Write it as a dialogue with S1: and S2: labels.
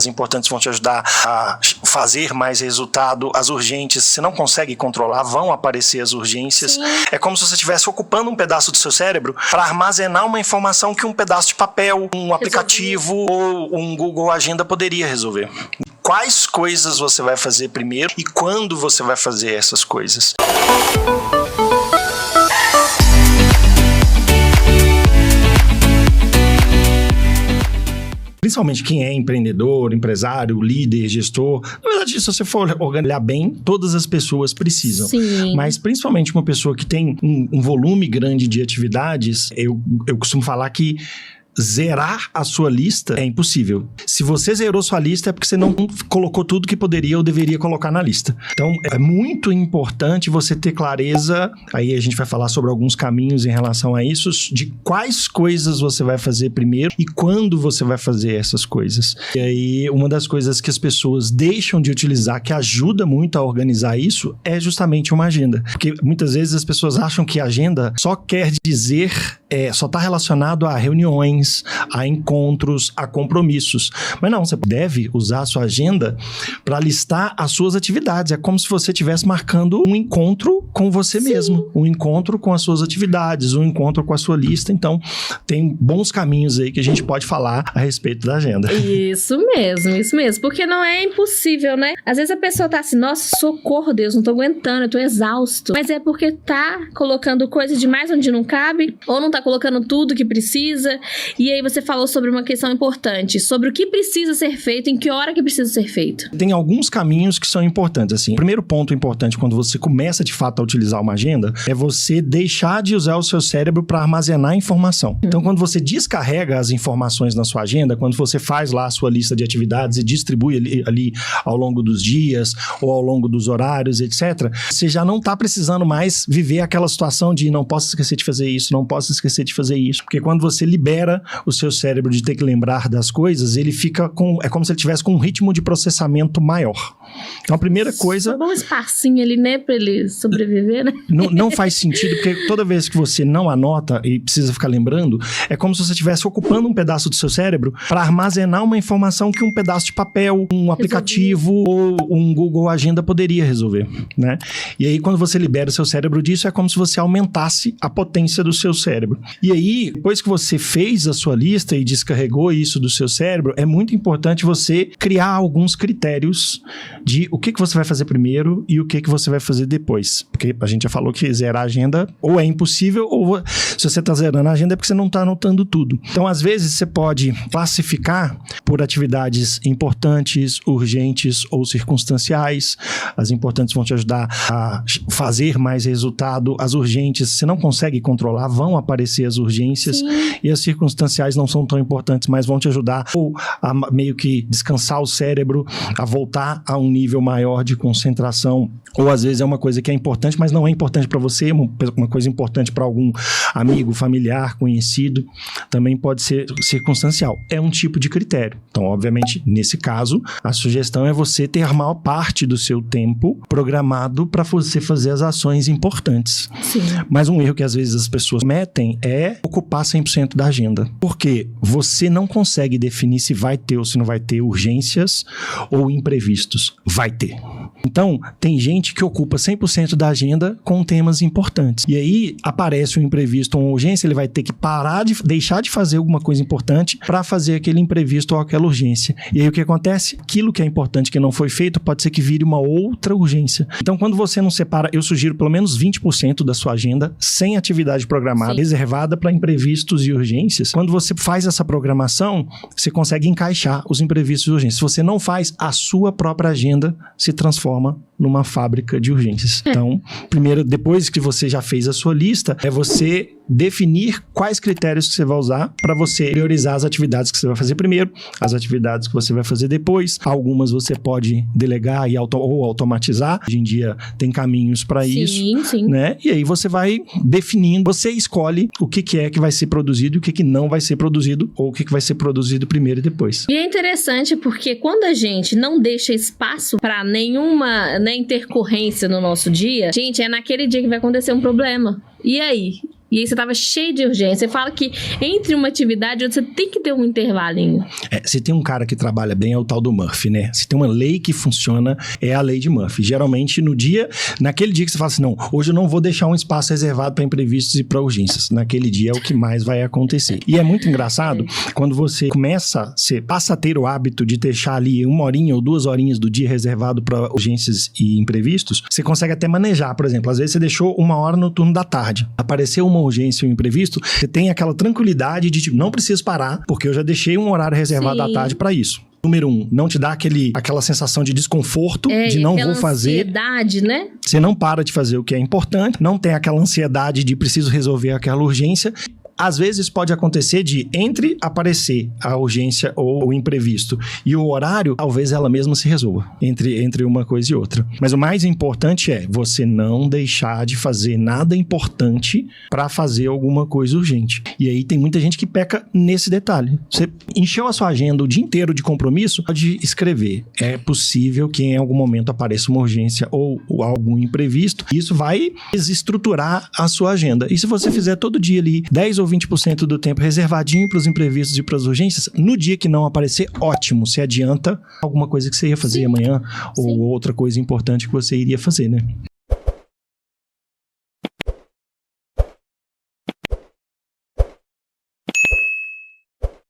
S1: As importantes vão te ajudar a fazer mais resultado. As urgentes, você não consegue controlar, vão aparecer as urgências. Sim. É como se você estivesse ocupando um pedaço do seu cérebro para armazenar uma informação que um pedaço de papel, um aplicativo ou um Google Agenda poderia resolver. Quais coisas você vai fazer primeiro e quando você vai fazer essas coisas? Principalmente quem é empreendedor, empresário, líder, gestor. Na verdade, se você for olhar bem, todas as pessoas precisam.
S2: Sim.
S1: Mas principalmente uma pessoa que tem um volume grande de atividades, eu costumo falar que zerar a sua lista é impossível. Se você zerou sua lista é porque você não colocou tudo que poderia ou deveria colocar na lista. Então, é muito importante você ter clareza, aí a gente vai falar sobre alguns caminhos em relação a isso, de quais coisas você vai fazer primeiro e quando você vai fazer essas coisas. E aí, uma das coisas que as pessoas deixam de utilizar, que ajuda muito a organizar isso, é justamente uma agenda. Porque muitas vezes as pessoas acham que a agenda só quer dizer, só está relacionado a reuniões, a encontros, a compromissos. Mas não, você deve usar a sua agenda para listar as suas atividades. É como se você estivesse marcando um encontro com você mesmo, um encontro com as suas atividades, um encontro com a sua lista. Então, tem bons caminhos aí que a gente pode falar a respeito da agenda.
S2: Isso mesmo. Porque não é impossível, né? Às vezes a pessoa tá assim, nossa, socorro, Deus, não tô aguentando, eu tô exausto. Mas é porque tá colocando coisa demais onde não cabe, ou não tá colocando tudo que precisa. E aí você falou sobre uma questão importante, sobre o que precisa ser feito, em que hora que precisa ser feito.
S1: Tem alguns caminhos que são importantes, assim. O primeiro ponto importante quando você começa de fato a utilizar uma agenda é você deixar de usar o seu cérebro para armazenar informação. Então, quando você descarrega as informações na sua agenda, quando você faz lá a sua lista de atividades e distribui ali ao longo dos dias ou ao longo dos horários, etc., você já não está precisando mais viver aquela situação de não posso esquecer de fazer isso, não posso esquecer de fazer isso. Porque quando você libera o seu cérebro de ter que lembrar das coisas, ele fica é como se ele tivesse com um ritmo de processamento maior. Então, a primeira coisa...
S2: Só um espacinho ali, né, pra ele sobreviver, né?
S1: Não faz sentido, porque toda vez que você não anota e precisa ficar lembrando, é como se você estivesse ocupando um pedaço do seu cérebro para armazenar uma informação que um pedaço de papel, um aplicativo ou um Google Agenda poderia resolver, né? E aí, quando você libera o seu cérebro disso, é como se você aumentasse a potência do seu cérebro. E aí, depois que você fez a sua lista e descarregou isso do seu cérebro, é muito importante você criar alguns critérios de o que você vai fazer primeiro e o que você vai fazer depois. Porque a gente já falou que zerar a agenda ou é impossível, ou se você está zerando a agenda é porque você não está anotando tudo. Então, às vezes, você pode classificar por atividades importantes, urgentes ou circunstanciais. As importantes vão te ajudar a fazer mais resultado. As urgentes, você não consegue controlar, vão aparecer as urgências. Sim. E as circunstanciais não são tão importantes, mas vão te ajudar ou a meio que descansar o cérebro, a voltar a um nível maior de concentração. Ou às vezes é uma coisa que é importante, mas não é importante para você, uma coisa importante para algum amigo, familiar, conhecido, também pode ser circunstancial. É um tipo de critério. Então, obviamente, nesse caso, a sugestão é você ter a maior parte do seu tempo programado para você fazer as ações importantes.
S2: Sim.
S1: Mas um erro que às vezes as pessoas metem é ocupar 100% da agenda. Porque você não consegue definir se vai ter ou se não vai ter urgências ou imprevistos. Vai ter. Então, tem gente que ocupa 100% da agenda com temas importantes. E aí, aparece um imprevisto ou uma urgência, ele vai ter que deixar de fazer alguma coisa importante para fazer aquele imprevisto ou aquela urgência. E aí, o que acontece? Aquilo que é importante que não foi feito, pode ser que vire uma outra urgência. Então, quando você não separa, eu sugiro pelo menos 20% da sua agenda sem atividade programada, reservada para imprevistos e urgências. Quando você faz essa programação, você consegue encaixar os imprevistos e urgências. Se você não faz, a sua própria agenda se transforma numa fábrica de urgências. Então, primeiro, depois que você já fez a sua lista, é você definir quais critérios que você vai usar para você priorizar as atividades que você vai fazer primeiro, as atividades que você vai fazer depois. Algumas você pode delegar ou automatizar. Hoje em dia tem caminhos para isso, né? E aí você vai definindo, você escolhe o que é que vai ser produzido e o que não vai ser produzido, ou o que vai ser produzido primeiro e depois.
S2: E é interessante porque quando a gente não deixa espaço para nenhuma intercorrência no nosso dia, gente, é naquele dia que vai acontecer um problema. E aí? E aí você tava cheio de urgência. Você fala que entre uma atividade e outra, você tem que ter um intervalinho.
S1: Se tem um cara que trabalha bem, é o tal do Murphy, né? Se tem uma lei que funciona, é a lei de Murphy. Geralmente, naquele dia que você fala assim, não, hoje eu não vou deixar um espaço reservado para imprevistos e para urgências. Naquele dia é o que mais vai acontecer. E é muito engraçado quando você passa a ter o hábito de deixar ali 1 horinha ou 2 horinhas do dia reservado para urgências e imprevistos, você consegue até manejar. Por exemplo, às vezes você deixou 1 hora no turno da tarde. Apareceu uma urgência ou um imprevisto, você tem aquela tranquilidade de tipo, não preciso parar, porque eu já deixei um horário reservado à tarde para isso. Número 1, não te dá aquela sensação de desconforto, de não vou fazer.
S2: Ansiedade, né?
S1: Você não para de fazer o que é importante, não tem aquela ansiedade de preciso resolver aquela urgência. Às vezes pode acontecer entre aparecer a urgência ou o imprevisto e o horário, talvez ela mesma se resolva entre uma coisa e outra. Mas o mais importante é você não deixar de fazer nada importante para fazer alguma coisa urgente. E aí tem muita gente que peca nesse detalhe. Você encheu a sua agenda o dia inteiro de compromisso, pode escrever. É possível que em algum momento apareça uma urgência ou algum imprevisto. Isso vai desestruturar a sua agenda. E se você fizer todo dia ali 10 ou 20% do tempo reservadinho para os imprevistos e para as urgências, no dia que não aparecer, ótimo, você adianta alguma coisa que você ia fazer amanhã ou outra coisa importante que você iria fazer, né?